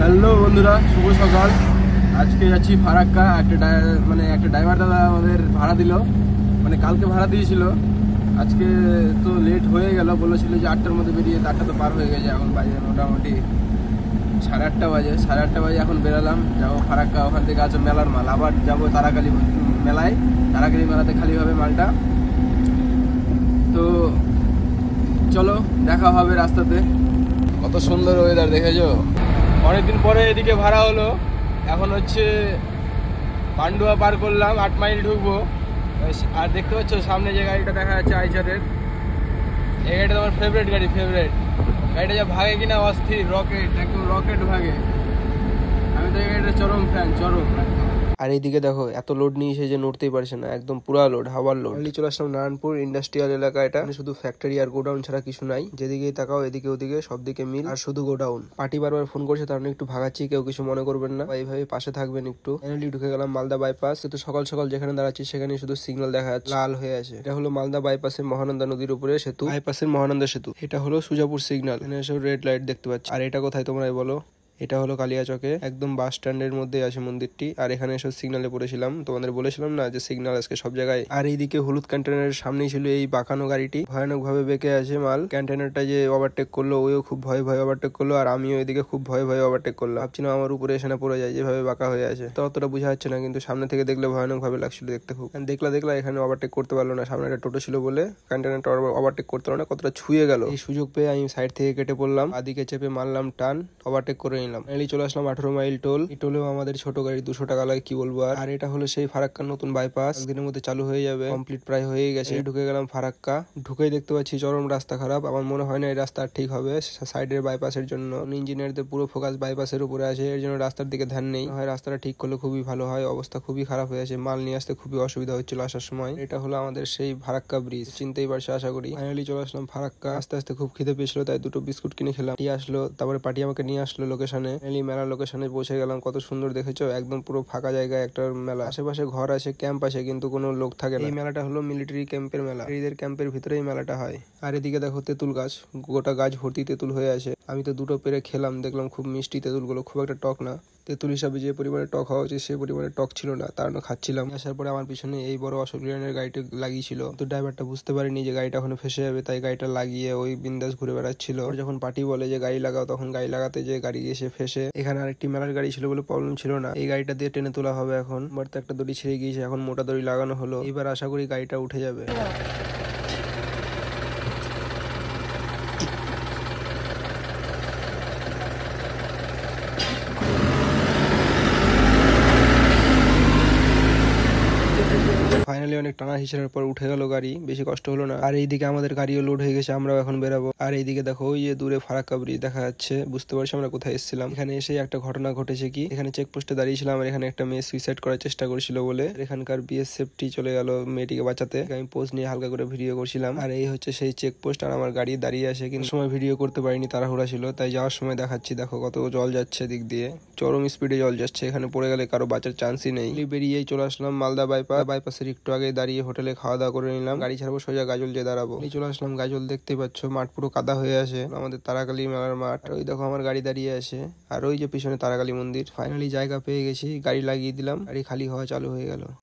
Hello বন্ধুরা, শুভ সকাল। আজকে যাচ্ছি ফারাক্কা। একটা ড্রাইভার দাদা আমাদের ভাড়া দিল, মানে কালকে ভাড়া দিয়েছিল। আজকে তো লেট হয়ে গেল, বলেছিল যে 8টার মধ্যে বেরিয়ে, 8টা তো পার হয়ে গেছে। এখন বাজে মোটামুটি 8:30 বাজে। 8:30 বাজে এখন বেরালাম, যাবো ফারাক্কা। ওখান থেকে আছে মেলার মাল, আবার যাবো তারাকালী মেলায়। তারাকালী মেলাতে খালি হবে মালটা। তো চলো, দেখা হবে রাস্তাতে। কত সুন্দর ওয়েদার দেখেছো। অনেকদিন পরে এদিকে ভাড়া হলো। এখন হচ্ছে পান্ডুয়া পার করলাম, 8 মাইল ঢুকবো। আর দেখতে পাচ্ছ সামনে যে গাড়িটা দেখা যাচ্ছে আইচারের, এই গাড়িটা আমার ফেভারিট গাড়ি। গাড়িটা যা ভাগে কিনা অস্থির, রকেট, একদম রকেট ভাগে। আমি তো এই গাড়িটা চরম ফ্যান, চরম একদম। আর এইদিকে দেখো, এত লোড নিয়েছে যে নড়তেই পারছে না, একদম পুরা লোড, হাওয়ার লোড। চলে আসলাম নারায়ণপুর ইন্ডাস্ট্রিয়াল এলাকা। এটা শুধু ফ্যাক্টরি আর গোডাউন ছাড়া কিছু নাই। যেদিকেই তাকাও এদিকে ওদিকে সব দিকে মিল আর শুধু গোডাউন। পার্টি বারবার ফোন করছে, তার একটু ভাগাচ্ছি, কেউ কিছু মনে করবেন না, এইভাবে পাশে থাকবেন একটু। ফাইনালি ঢুকে গেলাম মালদা বাইপাস। কিন্তু সকাল সকাল যেখানে দাঁড়াচ্ছি সেখানে শুধু সিগন্যাল দেখা যাচ্ছে, লাল হয়ে আছে। এটা হলো মালদা বাইপাসের মহানন্দা নদীর উপরে সেতু, বাইপাসের মহানন্দা সেতু। এটা হলো সুজাপুর সিগন্যাল, এখানে সব রেড লাইট দেখতে পাচ্ছি। আর এটা কোথায় তোমরাই বলো? এটা হলো কালিয়াচকে, একদম বাস স্ট্যান্ডের মধ্যে আছে মন্দিরটি। আর এখানে এসব সিগনালে পড়েছিলাম, তোমাদের বলেছিলাম না যে সিগন্যাল আজকে সব জায়গায়। আর এইদিকে হলুদ কন্টেনারের সামনেই ছিল এই বাঁকানো গাড়িটি, ভয়ানক ভাবে বেঁকে আছে মাল। কন্টেনারটা যে ওভারটেক করলো, ওইও খুব ভয়ে ভয়ে ওভারটেক করলো, আর আমিও এদিকে খুব ভয়ে ভয়ে ওভারটেক করলাম। ভাবছিলাম আমার উপরে এসে না পড়ে যায়, যেভাবে বাঁকা হয়ে আছে। তো অতটা বোঝা যাচ্ছে না, কিন্তু সামনে থেকে দেখলে ভয়ানক ভাবে লাগছিল দেখতে খুব। দেখলা এখানে ওভারটেক করতে পারলো না, সামনে একটা টোটো ছিল বলে কন্টেনারটা ওভারটেক করতে পারলো না, কতটা ছুঁয়ে গেল। এই সুযোগ পেয়ে আমি সাইড থেকে কেটে পড়লাম, আদিকে চেপে মারলাম টান, ওভারটেক করে নিলাম। চলে আসলাম 18 মাইল টোল। এই টোলেও আমাদের ছোট গাড়ি 200 টাকা লাগে, কি বলবো। আর এটা হলো সেই ফারাক্কার নতুন বাইপাস, একদিনের মধ্যে চালু হয়ে যাবে, কমপ্লিট প্রায় হয়ে গেছে। ঢুকে গেলাম ফারাক্কা। ঢুকেই দেখতে পাচ্ছি চরম রাস্তা খারাপ। আমার মনে হয় না এই রাস্তা ঠিক হবে সাইডের বাইপাসের জন্য। ইঞ্জিনিয়ারদের পুরো ফোকাস বাইপাসের উপরে আছে, এর জন্য রাস্তার দিকে ধ্যান নেই। হয় রাস্তাটা ঠিক করলে খুবই ভালো হয়। অবস্থা খুবই খারাপ হয়ে আছে, মাল নিয়ে আসতে খুবই অসুবিধা হচ্ছিল আসার সময়। এটা হলো আমাদের সেই ফারাক্কা ব্রিজ, চিনতেই পারছো আশা করি। ফাইনালি চলে আসলাম ফারাক্কা। আস্তে আস্তে খুব খিদে পেয়েছিল, তাই 2টো বিস্কুট কিনে খেলাম। আসলো, তারপরে পার্টি আমাকে নিয়ে আসলো লোকেশনে। মেলার লোকেশনে পৌঁছে গেলাম। কত সুন্দর দেখেছো, একদম পুরো ফাঁকা জায়গায় একটা মেলা। আশেপাশে ঘর আছে, ক্যাম্প আছে, কিন্তু কোনো লোক থাকে না। এই মেলাটা হলো মিলিটারি ক্যাম্পের মেলা, এদের ক্যাম্পের ভিতরেই মেলাটা হয়। আর এদিকে দেখো তেঁতুল গাছ, গোটা গাছ ভর্তি তেঁতুল হয়ে আছে। আমি তো 2টো পেরে খেলাম, দেখলাম খুব মিষ্টি তেঁতুলগুলো, খুব একটা টক না। তেঁতুল হিসাবে যে পরিমাণে টক হওয়া উচিত সে পরিমাণে টক ছিল না, তার জন্য খাচ্ছিলাম। আসার পরে আমার পিছনে এই বড় অশোক লেল্যান্ডের গাড়িটা লাগিয়েছিল, তো ড্রাইভারটা বুঝতে পারেনি যে গাড়িটা ওখানে ফেসে যাবে, তাই গাড়িটা লাগিয়ে ওই বিন্দাস ঘুরে বেড়াচ্ছিল। যখন পার্টি বলে যে গাড়ি লাগাও, তখন গাড়ি লাগাতে যে গাড়ি এসে ফেসে। এখানে আরেকটি মেলার গাড়ি ছিল বলে প্রবলেম ছিল না, এই গাড়িটা দিয়ে টেনে তোলা হবে এখন। বাট একটা দড়ি ছিঁড়ে গিয়েছে, এখন মোটা দড়ি লাগানো হলো। এবার আশা করি গাড়িটা উঠে যাবে। ফাইনালি অনেক টানা হিসেবের পর উঠে গেল গাড়ি, বেশি কষ্ট হলো না। আর এইদিকে আমাদের গাড়িও লোড হয়ে গেছে, আমরাও এখন বেরাবো। আর এইদিকে দেখো ওই যে দূরে ফারাক্কা ব্রিজ দেখা যাচ্ছে, বুঝতে পারছি আমরা কোথায় এসেছিলাম। এখানে এসে একটা ঘটনা ঘটেছে কি, এখানে চেকপোস্টে দাঁড়িয়েছিলাম আর এখানে একটা মেয়ে সুইসাইড করার চেষ্টা করছিল বলে এখানকার বিএসএফটি চলে গেল মেয়েটিকে বাঁচাতে। আমি পোস্ট নিয়ে হালকা করে ভিডিও করছিলাম। আর এই হচ্ছে সেই চেকপোস্ট, আর আমার গাড়ি দাঁড়িয়ে আছে, কিন্তু সময় ভিডিও করতে পারিনি, তাড়াহুড়া ছিল, তাই যাওয়ার সময় দেখাচ্ছি। দেখো কত জল যাচ্ছে দিক দিয়ে, চরম স্পিডে জল যাচ্ছে। এখানে পড়ে গেলে কারো বাঁচার চান্সই নেই। বেরিয়েই চলে আসলাম মালদা বাইপাসের একটু আগে দাঁড়িয়ে হোটেলে খাওয়া দাওয়া করে নিলাম। গাড়ি ছাড়বো, সোজা গাজল যে দাঁড়াবো। চলে আসলাম গাজল, দেখতে পাচ্ছ মাঠ পুরো কাদা হয়ে আছে, আমাদের তারাকালী মেলার মাঠ। আর ওই দেখো আমার গাড়ি দাঁড়িয়ে আছে, আর ওই যে পিছনে তারাকালী মন্দির। ফাইনালি জায়গা পেয়ে গেছি, গাড়ি লাগিয়ে দিলাম, গাড়ি খালি হওয়া চালু হয়ে গেল।